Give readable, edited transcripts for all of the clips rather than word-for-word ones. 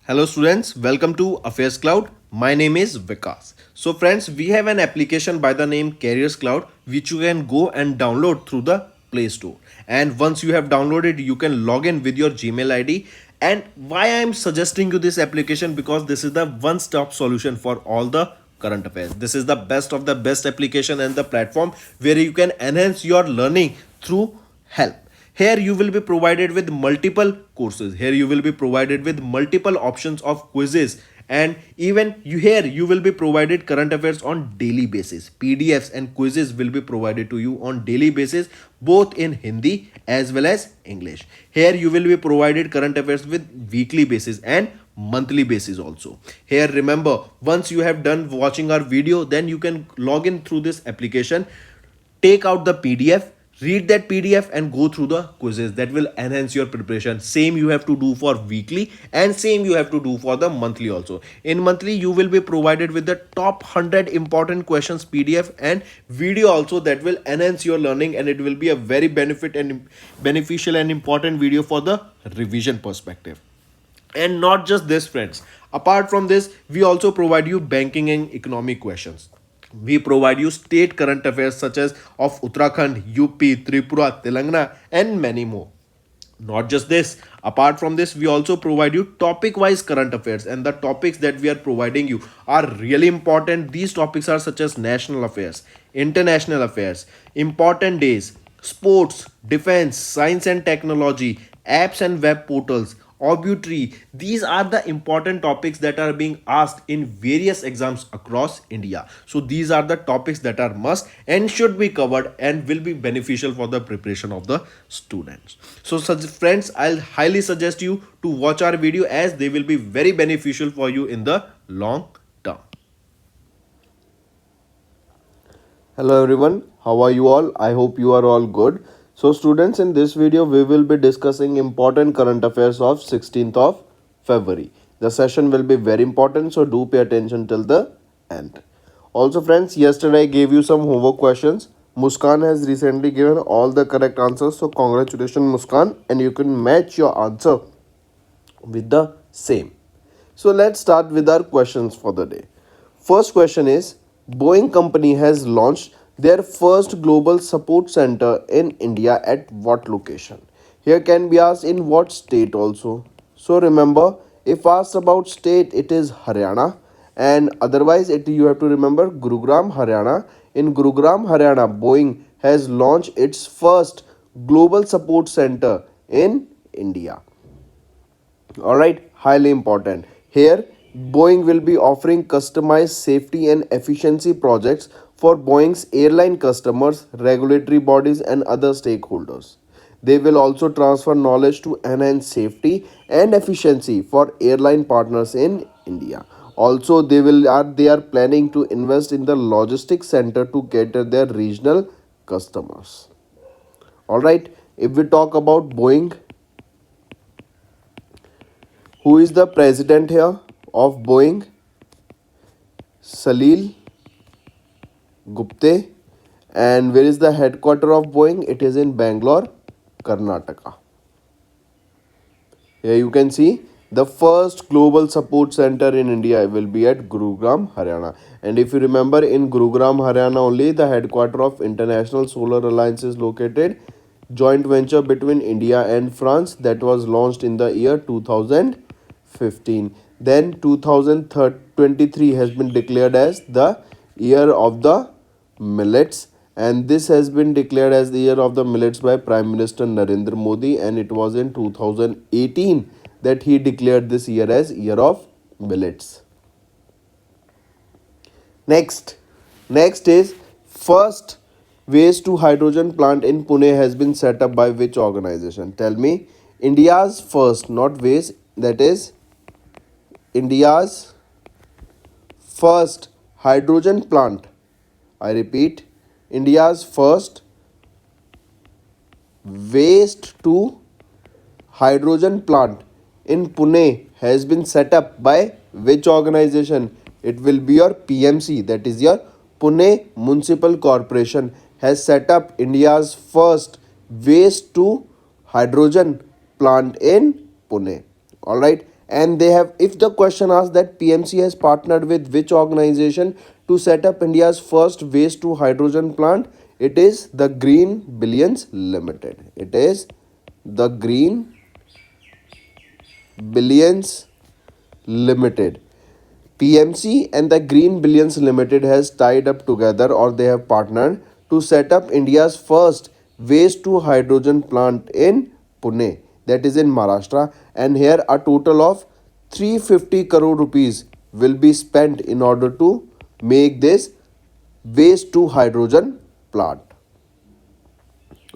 Hello students, welcome to Affairscloud. My name is Vikas. So friends, we have an application by the name Careers Cloud which you can go and download through the Play Store. And once you have downloaded, you can log in with your Gmail ID. And why I am suggesting you this application, because this is the one-stop solution for all the current affairs. This is the best of the best application and the platform where you can enhance your learning through help. Here you will be provided with multiple courses. Here you will be provided with multiple options of quizzes, and even you will be provided current affairs on daily basis. PDFs and quizzes will be provided to you on daily basis, both in Hindi as well as English. Here you will be provided current affairs with weekly basis and monthly basis also. Here remember, once you have done watching our video, then you can log in through this application, take out the PDF, read that PDF and go through the quizzes. That will enhance your preparation. Same you have to do for weekly and same you have to do for the monthly also. In monthly you will be provided with the top 100 important questions PDF and video also, that will enhance your learning, and it will be a very beneficial and important video for the revision perspective. And not just this friends, apart from this we also provide you banking and economic questions. We provide you state current affairs such as of Uttarakhand, UP, Tripura, Telangana, and many more. Not just this, apart from this we also provide you topic wise current affairs, and the topics that we are providing you are really important. These topics are such as national affairs, international affairs, important days, sports, defense, science and technology, apps and web portals, obituary. These are the important topics that are being asked in various exams across India. So these are the topics that are must and should be covered and will be beneficial for the preparation of the students. So such friends, I'll highly suggest you to watch our video, as they will be very beneficial for you in the long term. Hello everyone, how are you all? I hope you are all good. So students, in this video we will be discussing important current affairs of 16th of February. The session will be very important, so do pay attention till the end. Also friends, yesterday I gave you some homework questions. Muskan has recently given all the correct answers, so congratulations Muskan, and you can match your answer with the same. So let's start with our questions for the day. First question is, Boeing company has launched their first global support center in India at what location? Here can be asked in what state also. So remember, if asked about state, it is Haryana, and otherwise it you have to remember Gurugram, Haryana. In Gurugram, Haryana, Boeing has launched its first global support center in India. Alright, highly important. Here, Boeing will be offering customized safety and efficiency projects for Boeing's airline customers, regulatory bodies, and other stakeholders. They will also transfer knowledge to enhance safety and efficiency for airline partners in India. Also, they are planning to invest in the logistics center to cater their regional customers. Alright, if we talk about Boeing, who is the president here of Boeing? Salil Gupte. And where is the headquarter of Boeing? It is in Bangalore, Karnataka. Here you can see the first global support center in India will be at Gurugram, Haryana. And if you remember, in Gurugram, Haryana only the headquarter of International Solar Alliance is located. Joint venture between India and France that was launched in the year 2015. Then 2023 has been declared as the year of the millets, and this has been declared as the year of the millets by Prime Minister Narendra Modi, and it was in 2018 that he declared this year as year of millets. Next is, first waste to hydrogen plant in Pune has been set up by which organization? Tell me. India's first, not waste, that is India's first hydrogen plant. I repeat, India's first waste to hydrogen plant in Pune has been set up by which organization? It will be your PMC, that is your Pune Municipal Corporation has set up India's first waste to hydrogen plant in Pune. Alright, And they have, if the question asks that PMC has partnered with which organization to set up India's first waste to hydrogen plant, it is the Green Billions Limited. It is the Green Billions Limited. PMC and the Green Billions Limited has tied up together, or they have partnered to set up India's first waste to hydrogen plant in Pune, that is in Maharashtra, and here a total of 350 crore rupees will be spent in order to make this waste to hydrogen plant.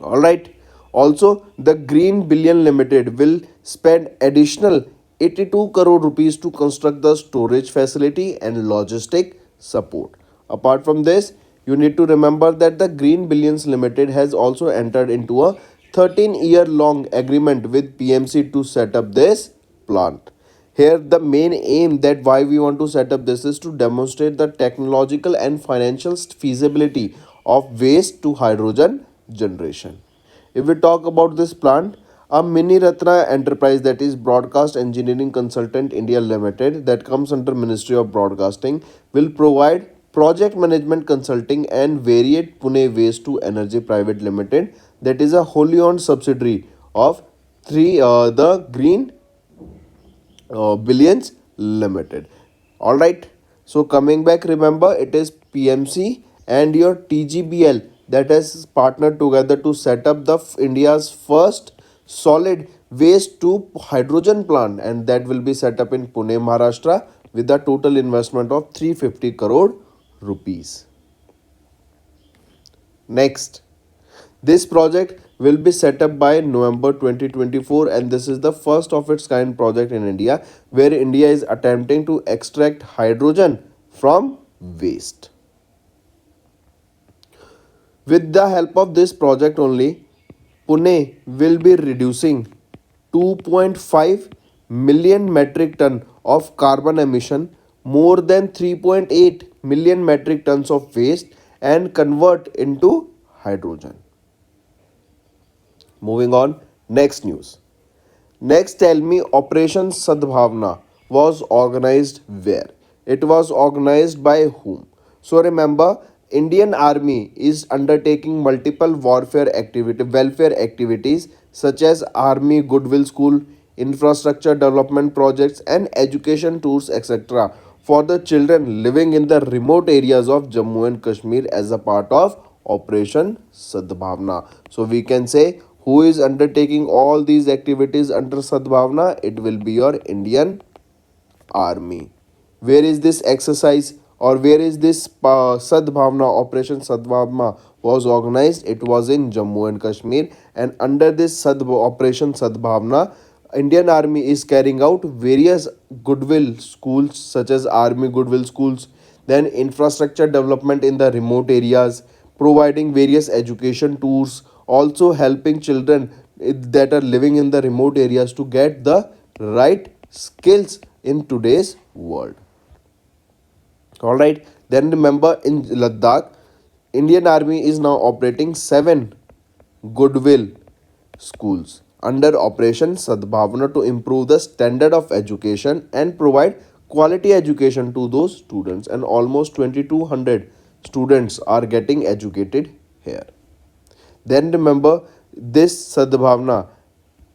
All right. Also, the Green Billion Limited will spend additional 82 crore rupees to construct the storage facility and logistic support. Apart from this, you need to remember that the Green Billions Limited has also entered into a 13-year long agreement with PMC to set up this plant. Here, the main aim that why we want to set up this is to demonstrate the technological and financial feasibility of waste to hydrogen generation. If we talk about this plant, a Mini Ratna enterprise, that is Broadcast Engineering Consultant India Limited, that comes under Ministry of Broadcasting, will provide project management consulting and Varied Pune Waste to Energy Private Limited, that is a wholly owned subsidiary of the Green Billions Limited. All right. So coming back, remember it is PMC and your TGBL that has partnered together to set up the India's first solid waste to hydrogen plant, and that will be set up in Pune, Maharashtra, with a total investment of 350 crore rupees. Next, this project will be set up by November 2024, and this is the first of its kind project in India where India is attempting to extract hydrogen from waste. With the help of this project only, Pune will be reducing 2.5 million metric ton of carbon emission, more than 3.8 million metric tons of waste, and convert into hydrogen. Moving on, next news. Next, tell me, Operation Sadbhavna was organized where? It was organized by whom? So remember, Indian Army is undertaking multiple welfare activities such as Army Goodwill School, infrastructure development projects, and education tours, etc., for the children living in the remote areas of Jammu and Kashmir as a part of Operation Sadbhavna. So we can say who is undertaking all these activities under Sadbhavna? It will be your Indian Army. Where is this exercise, or where is this Sadbhavna, Operation Sadbhavna was organized? It was in Jammu and Kashmir, and under this Operation Sadbhavna, Indian Army is carrying out various goodwill schools such as Army Goodwill Schools, then infrastructure development in the remote areas, providing various education tours, also helping children that are living in the remote areas to get the right skills in today's world. All right. Then remember, in Ladakh, Indian Army is now operating 7 goodwill schools under Operation Sadbhavana to improve the standard of education and provide quality education to those students, and almost 2200 students are getting educated here. Then remember, this Sadbhavna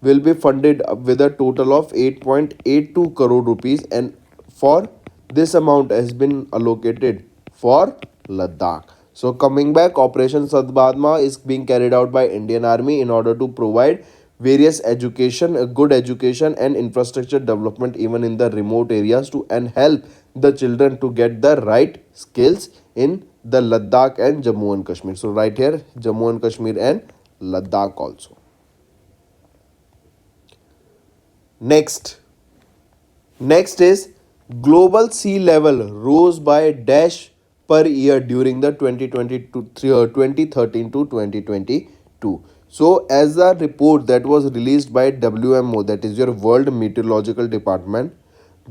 will be funded with a total of 8.82 crore rupees, and for this amount has been allocated for Ladakh. So coming back, Operation Sadbhavna is being carried out by Indian Army in order to provide various education, good education and infrastructure development even in the remote areas to and help the children to get the right skills in the Ladakh and Jammu and Kashmir. So right here, Jammu and Kashmir and Ladakh also. Next, next is global sea level rose by dash per year during the 2013 to 2022. So as a report that was released by WMO, that is your World Meteorological Department,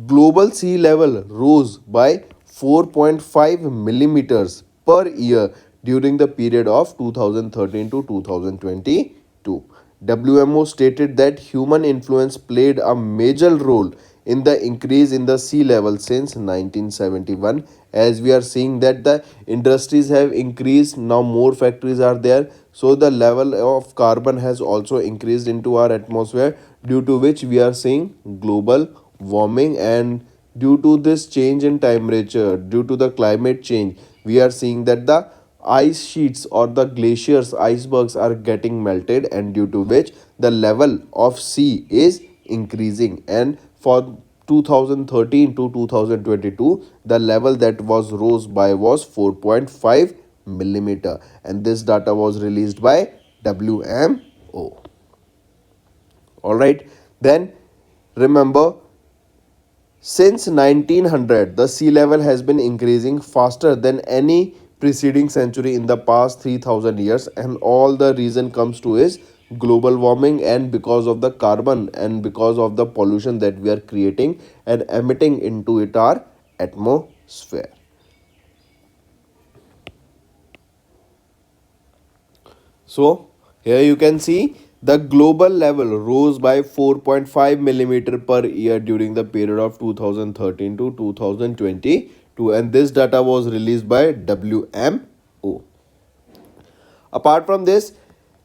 global sea level rose by 4.5 millimeters per year during the period of 2013 to 2022. WMO stated that human influence played a major role in the increase in the sea level since 1971, as we are seeing that the industries have increased, now more factories are there, so the level of carbon has also increased into our atmosphere, due to which we are seeing global warming. And due to this change in temperature, due to the climate change, we are seeing that the ice sheets or the glaciers, icebergs are getting melted, and due to which the level of sea is increasing. And for 2013 to 2022, the level that was rose by was 4.5 millimeter, and this data was released by WMO. All right, then remember, since 1900, the sea level has been increasing faster than any preceding century in the past 3000 years, and all the reason comes to is global warming, and because of the carbon and because of the pollution that we are creating and emitting into it our atmosphere. So here you can see the global level rose by 4.5 millimeter per year during the period of 2013 to 2022, and this data was released by WMO. Apart from this,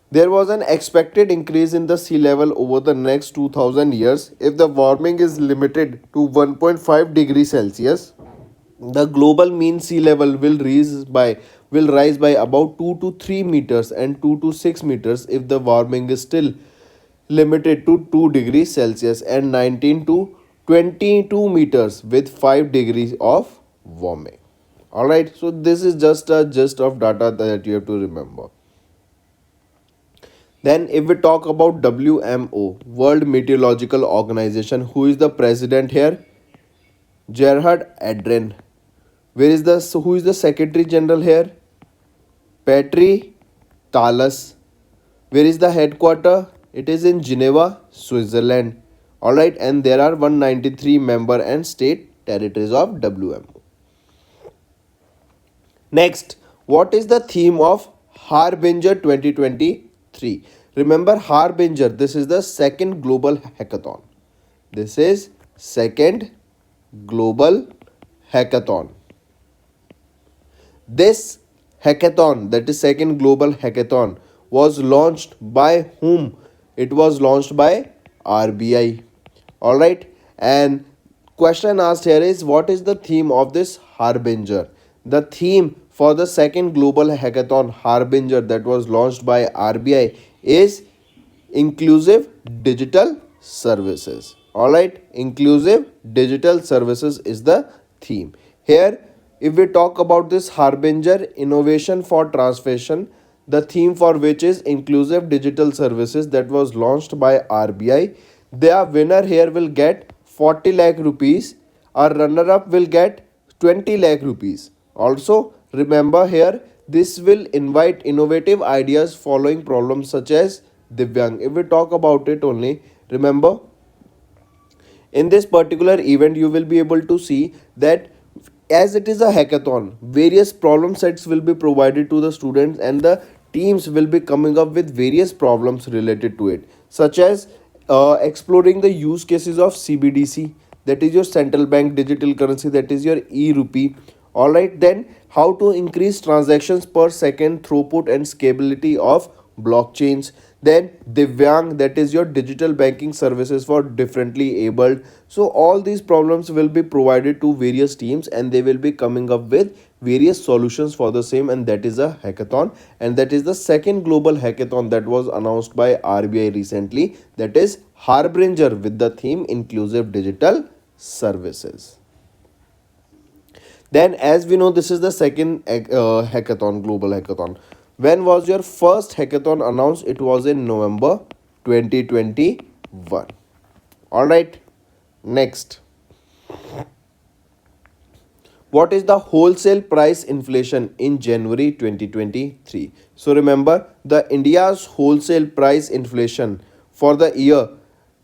there was an expected increase in the sea level over the next 2000 years. If the warming is limited to 1.5 degrees Celsius, the global mean sea level will rise by about 2 to 3 meters and 2 to 6 meters if the warming is still limited to 2 degrees Celsius, and 19 to 22 meters with 5 degrees of warming. Alright, so this is just a gist of data that you have to remember. Then if we talk about WMO, World Meteorological Organization, who is the president here? Gerhard Adren. Who is the Secretary General here? Petri Talas. Where is the headquarter? It is in Geneva, Switzerland. Alright, and there are 193 member and state territories of WMO. Next, what is the theme of Harbinger 2023? Remember Harbinger, this is the second global hackathon. This is second global hackathon. This hackathon, that is second global hackathon, was launched by whom? It was launched by RBI. Alright, and question asked here is, what is the theme of this Harbinger? The theme for the second global hackathon Harbinger that was launched by RBI is inclusive digital services. Alright, inclusive digital services is the theme. Here, if we talk about this Harbinger Innovation for Transformation, the theme for which is inclusive digital services, that was launched by RBI. The winner here will get 40 lakh rupees. Our runner up will get 20 lakh rupees. Also, remember here, this will invite innovative ideas following problems such as Divyang. If we talk about it only, remember, in this particular event, you will be able to see that as it is a hackathon, various problem sets will be provided to the students, and the teams will be coming up with various problems related to it, such as exploring the use cases of CBDC, that is your central bank digital currency, that is your e-rupee. All right, then how to increase transactions per second throughput and scalability of blockchains. Then Divyang, that is your digital banking services for differently abled. So all these problems will be provided to various teams, and they will be coming up with various solutions for the same, and that is a hackathon, and that is the second global hackathon that was announced by RBI recently, that is Harbinger, with the theme inclusive digital services. Then, as we know, this is the second hackathon, global hackathon. When was your first hackathon announced? It was in November 2021. Alright, next. What is the wholesale price inflation in January 2023? So remember, the India's wholesale price inflation for the year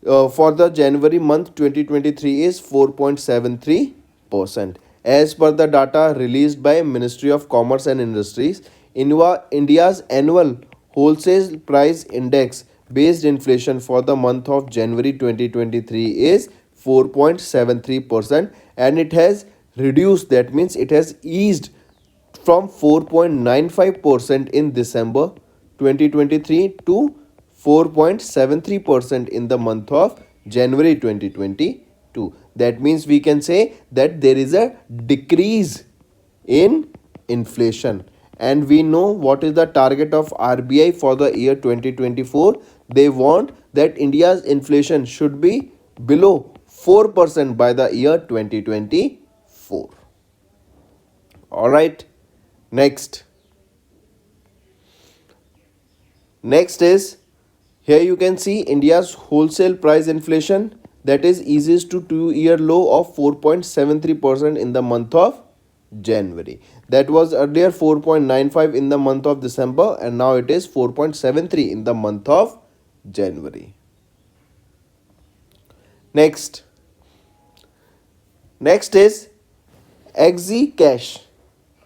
for the January month 2023 is 4.73%. As per the data released by Ministry of Commerce and Industries, India's annual wholesale price index based inflation for the month of January 2023 is 4.73%, and it has reduced, that means it has eased from 4.95% in December 2023 to 4.73% in the month of January 2022. That means we can say that there is a decrease in inflation. And we know what is the target of RBI for the year 2024. They want that India's inflation should be below 4% by the year 2024. All right. Next. Next is, here you can see India's wholesale price inflation, that is eases to 2-year low of 4.73% in the month of January. That was earlier 4.95 in the month of December, and now it is 4.73 in the month of January. Next. Next is Exi Cash.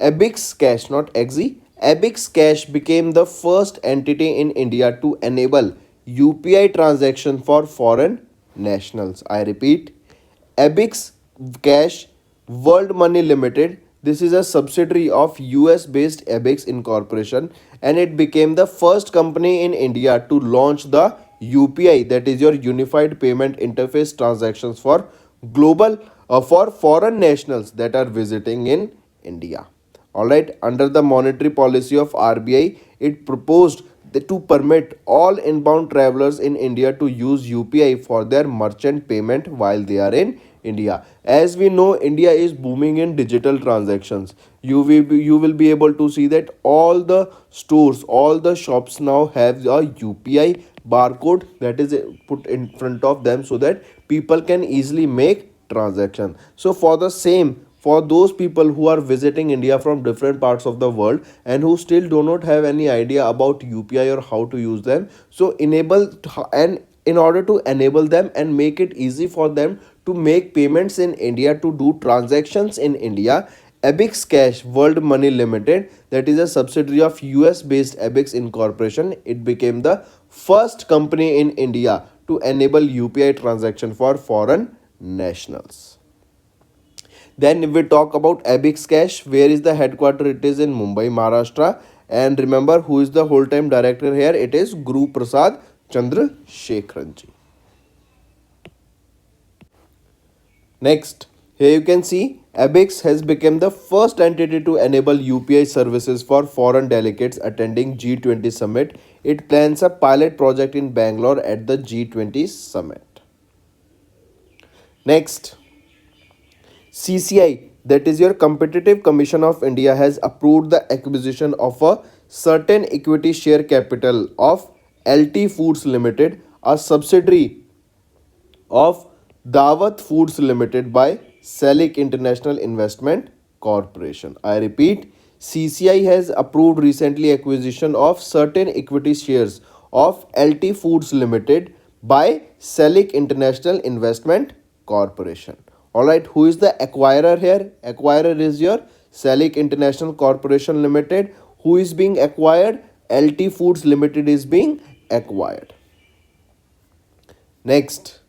Abix Cash, not Exi. Abix Cash became the first entity in India to enable UPI transaction for foreign nationals. I repeat, Abix Cash World Money Limited. This is a subsidiary of US based Abix Incorporation, and it became the first company in India to launch the UPI, that is your Unified Payment Interface transactions for global for foreign nationals that are visiting in India. Alright, under the monetary policy of RBI, it proposed to permit all inbound travelers in India to use UPI for their merchant payment while they are in India. As we know, India is booming in digital transactions. You will be able to see that all the stores, all the shops now have a UPI barcode that is put in front of them so that people can easily make transaction. So for the same, for those people who are visiting India from different parts of the world and who still do not have any idea about UPI or how to use them, so enable, and in order to enable them and make it easy for them to make payments in India, to do transactions in India, Abix Cash World Money Limited, that is a subsidiary of US based Abix Incorporation, it became the first company in India to enable UPI transaction for foreign nationals. Then if we talk about Abix Cash, where is the headquarter? It is in Mumbai, Maharashtra. And remember who is the whole-time director here? It is Guru Prasad Chandra Shekharanji. Next, here you can see Abix has become the first entity to enable UPI services for foreign delegates attending G20 summit. It plans a pilot project in Bangalore at the G20 summit. Next, CCI, that is your Competitive Commission of India, has approved the acquisition of a certain equity share capital of LT Foods Limited, a subsidiary of Dawat Foods Limited by Salik International Investment Corporation. I repeat, CCI has approved recently acquisition of certain equity shares of LT Foods Limited by Salik International Investment Corporation. Alright, who is the acquirer here? Acquirer is your Salik International Corporation Limited. Who is being acquired? LT Foods Limited is being acquired. Next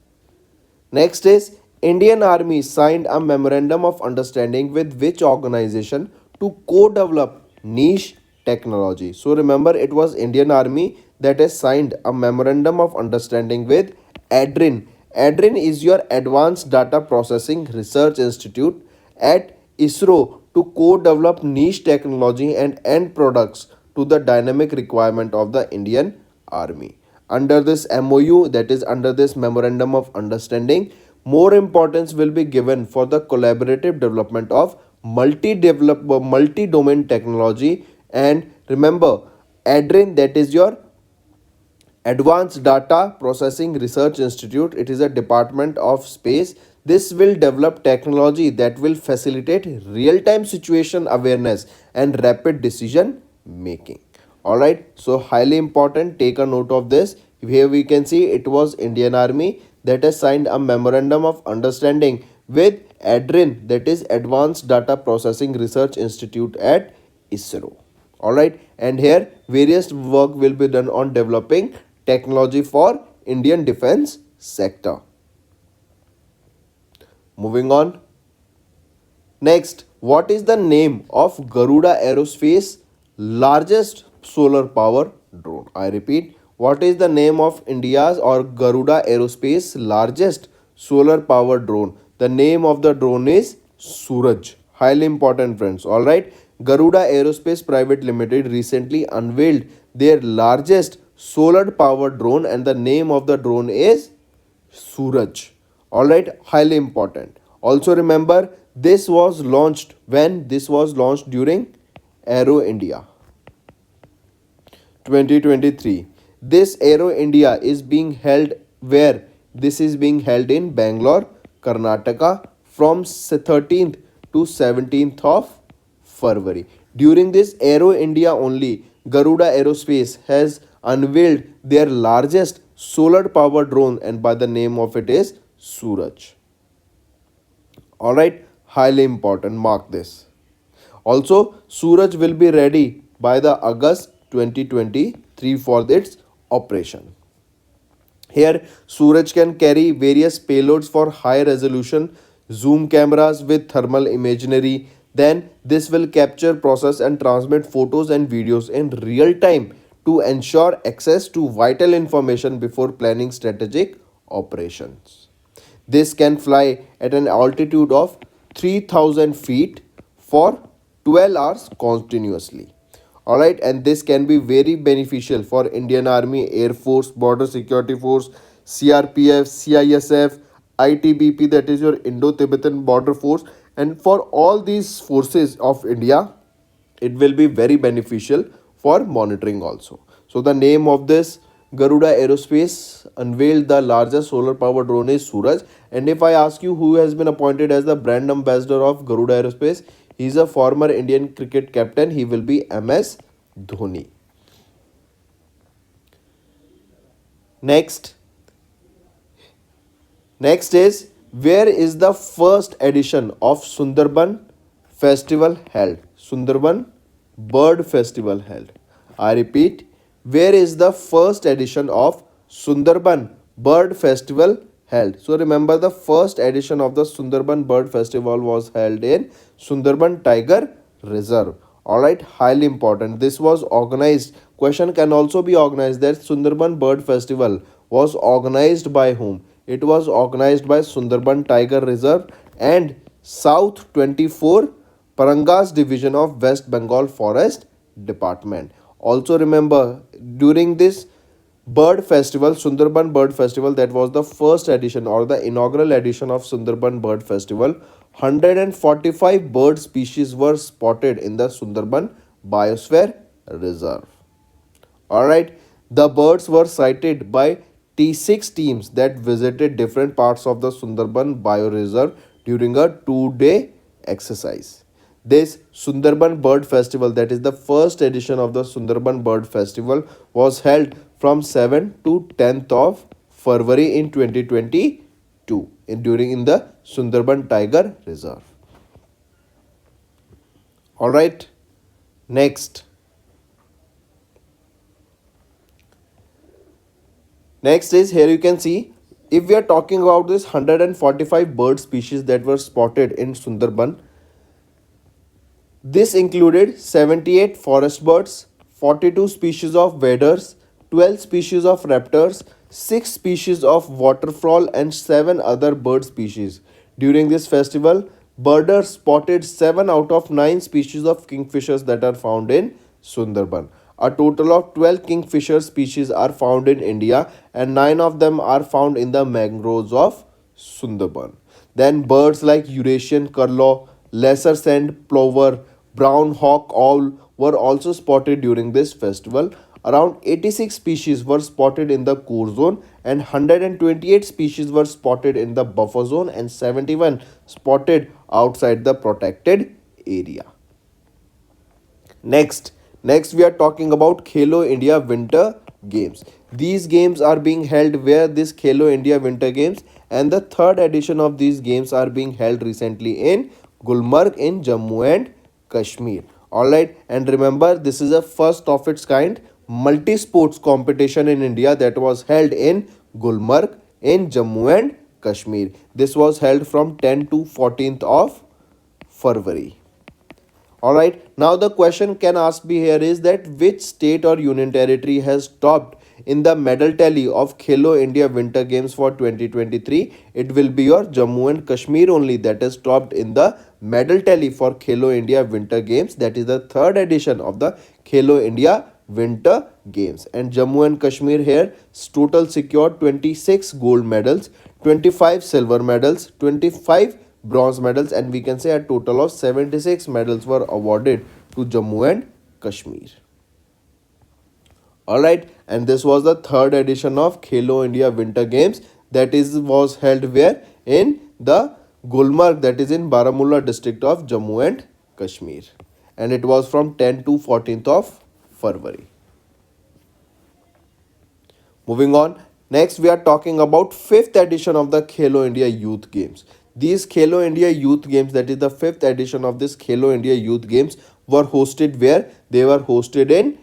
is Indian Army signed a memorandum of understanding with which organization to co-develop niche technology. So remember, it was Indian Army that has signed a memorandum of understanding with ADRIN. ADRIN is your Advanced Data Processing Research Institute at ISRO to co-develop niche technology and end products to the dynamic requirement of the Indian Army. Under this MOU, that is under this Memorandum of Understanding, more importance will be given for the collaborative development of multi-domain technology. And remember, ADRIN, that is your Advanced Data Processing Research Institute, it is a department of space. This will develop technology that will facilitate real-time situation awareness and rapid decision making. Alright, so highly important, take a note of this. Here we can see it was Indian Army that has signed a memorandum of understanding with ADRIN, that is Advanced Data Processing Research Institute at ISRO. Alright, and here various work will be done on developing technology for Indian defense sector. Moving on. Next, what is the name of Garuda Aerospace largest solar power drone? I repeat, what is the name of India's or Garuda Aerospace largest solar power drone? The name of the drone is Suraj. Highly important, friends. All right. Garuda Aerospace Private Limited recently unveiled their largest solar powered drone, and the name of the drone is Suraj. Alright, highly important. Also remember, this was launched when? This was launched during Aero India 2023. This Aero India is being held where? This is being held in Bangalore, Karnataka from 13th to 17th of February. During this Aero India only, Garuda Aerospace has unveiled their largest solar powered drone, and by the name of it is Suraj. Alright, highly important. Mark this. Also, Suraj will be ready by the August 2023 for its operation. Here, Suraj can carry various payloads for high resolution zoom cameras with thermal imagery. Then, this will capture, process, and transmit photos and videos in real time to ensure access to vital information before planning strategic operations. This can fly at an altitude of 3000 feet for 12 hours continuously. Alright, and this can be very beneficial for Indian Army, Air Force, Border Security Force, CRPF, CISF, ITBP, that is your Indo Tibetan Border Force, and for all these forces of India, it will be very beneficial for monitoring also. So the name of this Garuda Aerospace unveiled the largest solar power drone is Suraj. And if I ask you who has been appointed as the brand ambassador of Garuda Aerospace, he is a former Indian cricket captain. He will be MS Dhoni. Next, Next is, where is the first edition of Sundarban festival held? Sundarban Bird Festival held. I repeat, where is the first edition of Sundarban Bird Festival held? So remember, the first edition of the Sundarban Bird Festival was held in Sundarban Tiger Reserve. Alright, highly important. This was organized. Question can also be organized that Sundarban Bird Festival was organized by whom? It was organized by Sundarban Tiger Reserve and South 24 Parangas Division of West Bengal Forest Department. Also remember, during this Bird Festival, Sundarban Bird Festival, that was the first edition or the inaugural edition of Sundarban Bird Festival, 145 bird species were spotted in the Sundarban Biosphere Reserve. Alright, the birds were sighted by T6 teams that visited different parts of the Sundarban Bioreserve during a 2-day exercise. This Sundarban Bird Festival, that is the first edition of the Sundarban Bird Festival, was held from 7th to 10th of February in 2022 during the Sundarban Tiger Reserve. Alright, next. Next is, here you can see, if we are talking about this 145 bird species that were spotted in Sundarban, this included 78 forest birds, 42 species of waders, 12 species of raptors, 6 species of waterfowl and 7 other bird species. During this festival, birders spotted 7 out of 9 species of kingfishers that are found in Sundarban. A total of 12 kingfisher species are found in India and 9 of them are found in the mangroves of Sundarban. Then birds like Eurasian curlew, lesser sand plover, brown hawk owl were also spotted during this festival. Around 86 species were spotted in the core zone and 128 species were spotted in the buffer zone and 71 spotted outside the protected area. Next we are talking about Khelo India Winter Games. These games are being held where? This Khelo India Winter Games, and the third edition of these games are being held recently in Gulmarg in Jammu and Kashmir. Alright, and remember, this is a first of its kind multi-sports competition in India that was held in Gulmarg in Jammu and Kashmir. This was held from 10th to 14th of February. Alright, now the question can ask me here is that which state or union territory has topped in the medal tally of Khelo India Winter Games for 2023? It will be your Jammu and Kashmir only that is topped in the medal tally for Khelo India Winter Games. That is the third edition of the Khelo India Winter Games. And Jammu and Kashmir here total secured 26 gold medals, 25 silver medals, 25 bronze medals, and we can say a total of 76 medals were awarded to Jammu and Kashmir. Alright, and this was the third edition of Khelo India Winter Games that is was held where? In the Gulmarg, that is in Baramulla district of Jammu and Kashmir, and it was from 10th to 14th of February. Moving on, next we are talking about fifth edition of the Khelo India Youth Games. These Khelo India Youth Games, that is the fifth edition of this Khelo India Youth Games, were hosted where? They were hosted in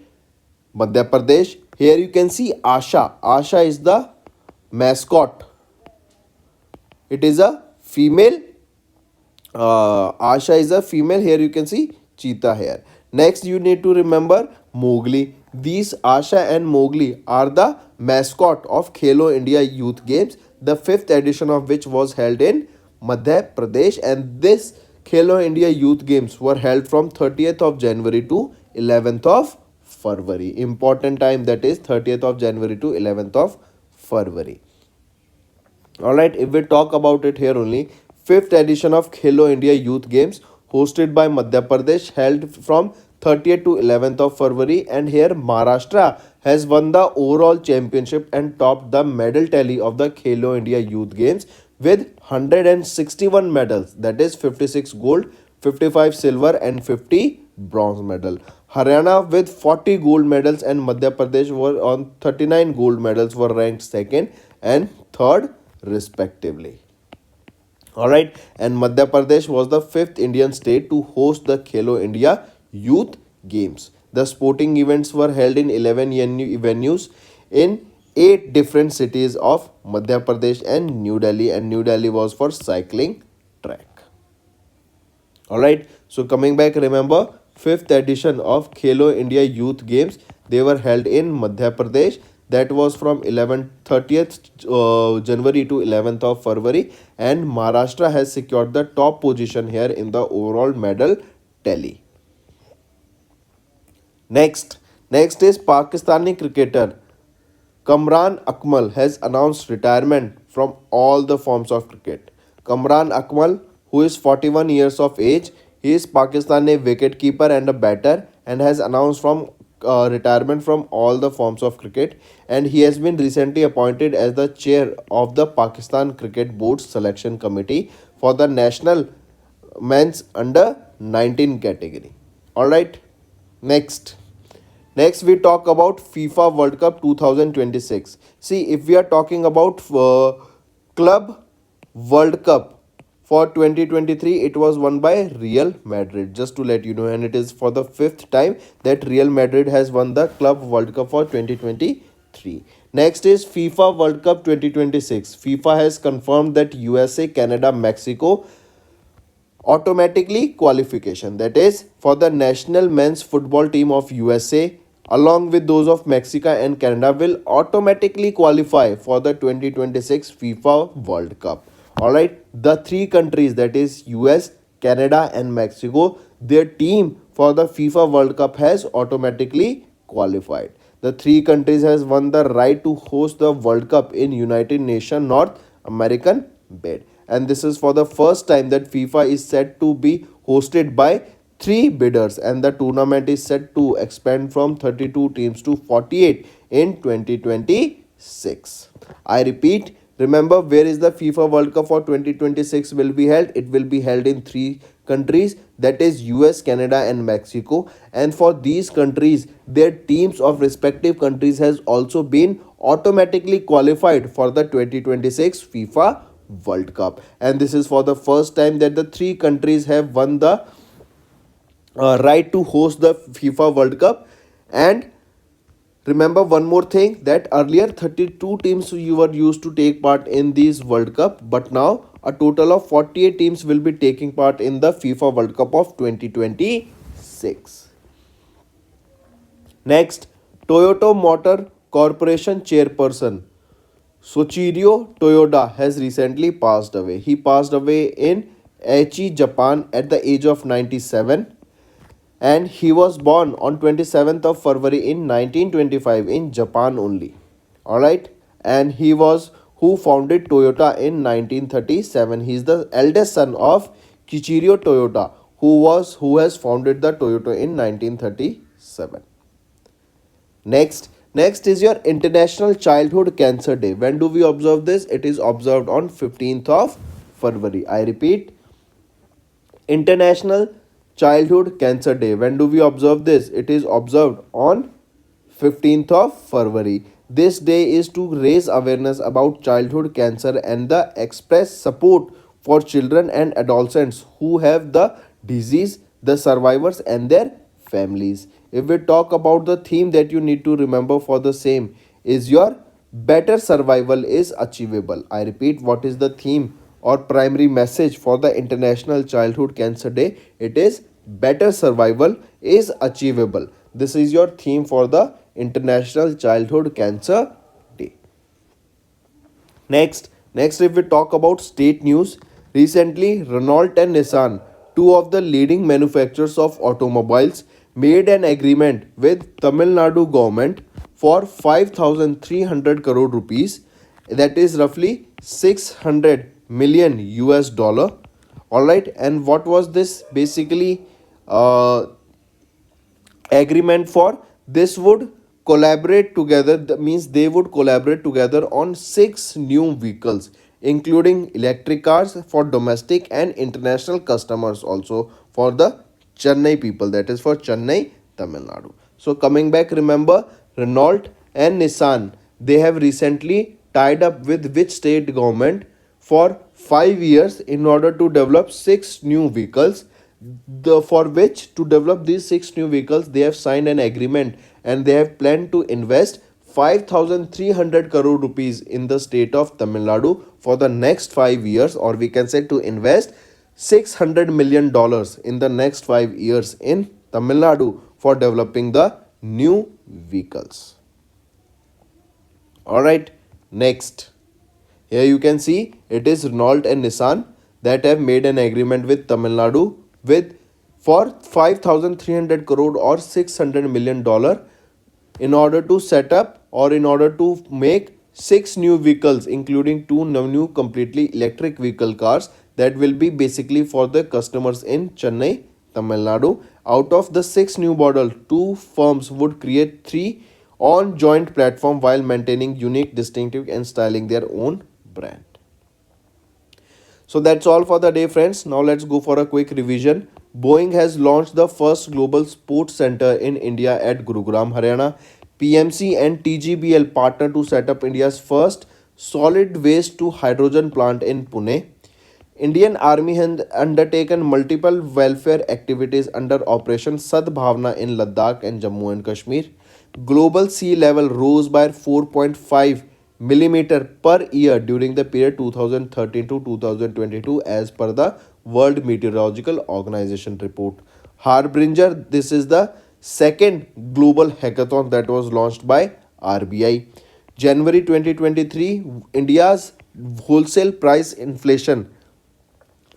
Madhya Pradesh. Here you can see Asha. Asha is the mascot. It is a female. Asha is a female. Here you can see cheetah here. Next you need to remember Mowgli. These Asha and Mowgli are the mascot of Khelo India Youth Games, the fifth edition of which was held in Madhya Pradesh, and this Khelo India Youth Games were held from 30th of January to 11th of February. Important time, that is 30th of January to 11th of February. Alright, if we talk about it here only, fifth edition of Khelo India Youth Games hosted by Madhya Pradesh held from 30th to 11th of February, and here Maharashtra has won the overall championship and topped the medal tally of the Khelo India Youth Games with 161 medals, that is 56 gold, 55 silver and 50 bronze medal. Haryana with 40 gold medals and Madhya Pradesh were on 39 gold medals were ranked second and third respectively. Alright, and Madhya Pradesh was the fifth Indian state to host the Khelo India Youth Games. The sporting events were held in 11 venues in 8 different cities of Madhya Pradesh and New Delhi was for cycling track. Alright, so coming back, remember, fifth edition of Khelo India Youth Games, they were held in Madhya Pradesh. That was from 30th January to 11th of February, and Maharashtra has secured the top position here in the overall medal tally. Next is Pakistani cricketer Kamran Akmal has announced retirement from all the forms of cricket. Kamran Akmal, who is 41 years of age, he is Pakistani wicketkeeper and a batter, and has announced from retirement from all the forms of cricket, and he has been recently appointed as the chair of the Pakistan Cricket Board Selection Committee for the National Men's Under 19 category. Alright, next we talk about FIFA World Cup 2026. See, if we are talking about Club World Cup for 2023, it was won by Real Madrid, just to let you know, and it is for the fifth time that Real Madrid has won the Club World Cup for 2023. Next is FIFA World Cup 2026. FIFA has confirmed that USA, Canada, Mexico automatically qualification, that is for the national men's football team of USA along with those of Mexico and Canada will automatically qualify for the 2026 FIFA World Cup. Alright, the three countries, that is US, Canada and Mexico, their team for the FIFA World Cup has automatically qualified. The three countries has won the right to host the World Cup in United Nations North American bid, and this is for the first time that FIFA is set to be hosted by 3 bidders, and the tournament is set to expand from 32 teams to 48 in 2026. I repeat, remember, where is the FIFA World Cup for 2026 will be held? It will be held in 3 countries, that is US, Canada and Mexico, and for these countries their teams of respective countries has also been automatically qualified for the 2026 FIFA World Cup, and this is for the first time that the 3 countries have won the right to host the FIFA World Cup, and Remember one more thing, that earlier 32 teams you were used to take part in these World Cup, but now a total of 48 teams will be taking part in the FIFA World Cup of 2026. Next, Toyota Motor Corporation chairperson Soichiro Toyoda has recently passed away. He passed away in Aichi, Japan at the age of 97, and he was born on 27th of February in 1925 in Japan only. All right, and he was who founded Toyota in 1937. He is the eldest son of Kichiro Toyota, who has founded the Toyota in 1937. Next is your International Childhood Cancer Day. When do we observe this? It is observed on 15th of February. I repeat, International Childhood Cancer Day. When do we observe this? It is observed on 15th of February. This day is to raise awareness about childhood cancer and the express support for children and adolescents who have the disease, the survivors and their families. If we talk about the theme that you need to remember for the same is your better survival is achievable. I repeat, what is the theme or primary message for the International Childhood Cancer Day? It is better survival is achievable. This is your theme for the International Childhood Cancer Day. Next, if we talk about state news, recently Renault and Nissan, two of the leading manufacturers of automobiles, made an agreement with Tamil Nadu government for 5,300 crore rupees, that is roughly 600 million US dollar. All right, and what was this basically agreement for? This would collaborate together, that means they would collaborate together on 6 new vehicles, including electric cars for domestic and international customers, also for the Chennai people, that is for Chennai, Tamil Nadu. So coming back, remember Renault and Nissan, they have recently tied up with which state government for 5 years in order to develop 6 new vehicles. For which to develop these 6 new vehicles, they have signed an agreement and they have planned to invest 5,300 crore rupees in the state of Tamil Nadu for the next 5 years, or we can say to invest $600 million in the next 5 years in Tamil Nadu for developing the new vehicles. Alright, next. Here you can see it is Renault and Nissan that have made an agreement with Tamil Nadu with for 5,300 crore or $600 million in order to set up or in order to make 6 new vehicles, including 2 new completely electric vehicle cars that will be basically for the customers in Chennai, Tamil Nadu. Out of the 6 new model, 2 firms would create 3 on joint platform while maintaining unique, distinctive and styling their own brand. So that's all for the day, friends. Now let's go for a quick revision. Boeing has launched the first global sports center in India at Gurugram, Haryana. PMC and TGBL partner to set up India's first solid waste to hydrogen plant in Pune. Indian Army has undertaken multiple welfare activities under Operation Sadbhavna in Ladakh and Jammu and Kashmir. Global sea level rose by 4.5 millimeter per year during the period 2013 to 2022 as per the World Meteorological Organization report. Harbinger, this is the second global hackathon that was launched by RBI. January 2023, India's wholesale price inflation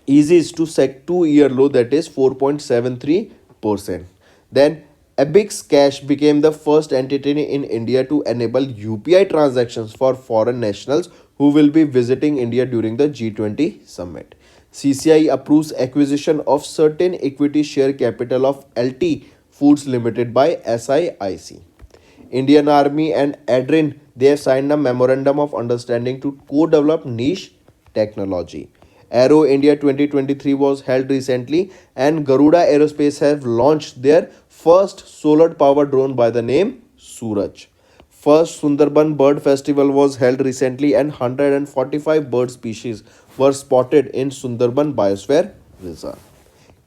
eases to set 2-year low, that is 4.73%. Then Abix Cash became the first entity in India to enable UPI transactions for foreign nationals who will be visiting India during the G20 summit. CCI approves acquisition of certain equity share capital of LT Foods Limited by SIIC. Indian Army and ADRIN, they have signed a memorandum of understanding to co-develop niche technology. Aero India 2023 was held recently and Garuda Aerospace have launched their first solar powered drone by the name Suraj. First Sundarban Bird Festival was held recently and 145 bird species were spotted in Sundarban Biosphere Reserve.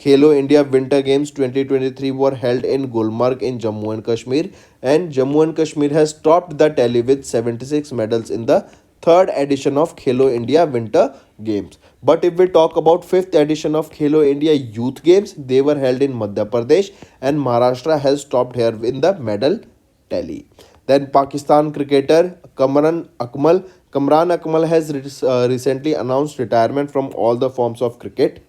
Khelo India Winter Games 2023 were held in Gulmarg in Jammu and Kashmir, and Jammu and Kashmir has topped the tally with 76 medals in the third edition of Khelo India Winter Games. But if we talk about fifth edition of Khelo India Youth Games, they were held in Madhya Pradesh, and Maharashtra has topped here in the medal tally. Then Pakistan cricketer Kamran Akmal has recently announced retirement from all the forms of cricket.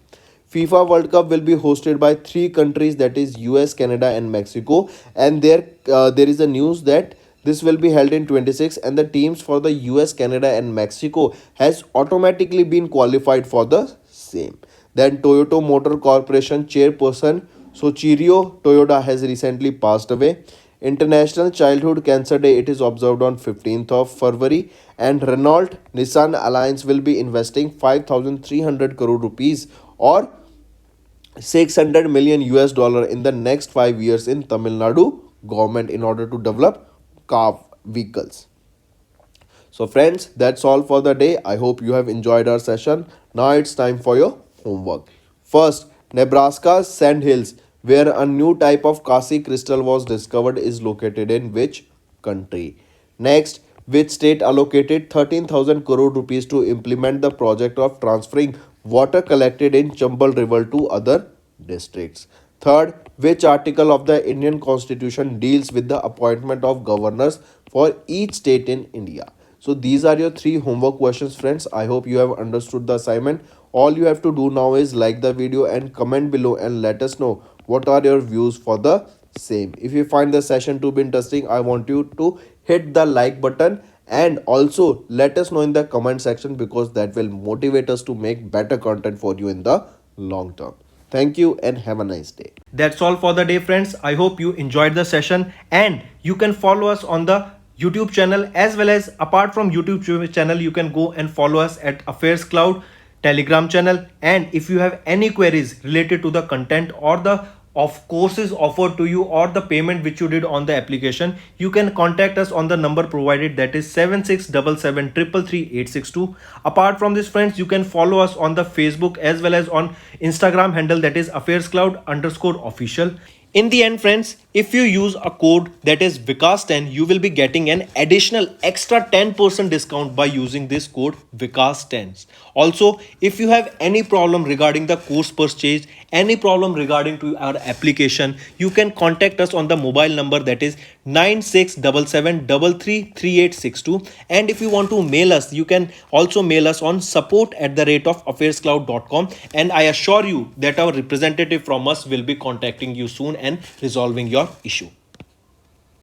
FIFA World Cup will be hosted by three countries, that is US, Canada and Mexico, and there is a news that this will be held in 26, and the teams for the US, Canada and Mexico has automatically been qualified for the same. Then Toyota Motor Corporation chairperson Soichiro Toyoda has recently passed away. International Childhood Cancer Day, it is observed on 15th of February, and Renault Nissan Alliance will be investing 5,300 crore rupees or 600 million US dollar in the next 5 years in Tamil Nadu government in order to develop car vehicles. So friends, that's all for the day. I hope you have enjoyed our session. Now it's time for your homework. First, Nebraska's Sand Hills, where a new type of Kasi crystal was discovered, is located in which country? Next, which state allocated 13,000 crore rupees to implement the project of transferring water collected in Chambal River to other districts? Third, which article of the Indian Constitution deals with the appointment of governors for each state in India? So these are your three homework questions, friends. I hope you have understood the assignment. All you have to do now is like the video and comment below and let us know what are your views for the same. If you find the session to be interesting, I want you to hit the like button and also let us know in the comment section, because that will motivate us to make better content for you in the long term. Thank you and have a nice day. That's all for the day, friends. I hope you enjoyed the session, and you can follow us on the YouTube channel, as well as apart from YouTube channel, you can go and follow us at Affairscloud Telegram channel. And if you have any queries related to the content or the of courses offered to you or the payment which you did on the application, you can contact us on the number provided, that is 7677333862. Apart from this, friends, you can follow us on the Facebook as well as on Instagram handle, that is Affairscloud_official. In the end, friends, if you use a code that is Vikas10, you will be getting an additional extra 10% discount by using this code Vikas10. Also, if you have any problem regarding the course purchase, any problem regarding to our application, you can contact us on the mobile number, that is 9677333862. And if you want to mail us, you can also mail us on support@affairscloud.com, and I assure you that our representative from us will be contacting you soon and resolving your issue.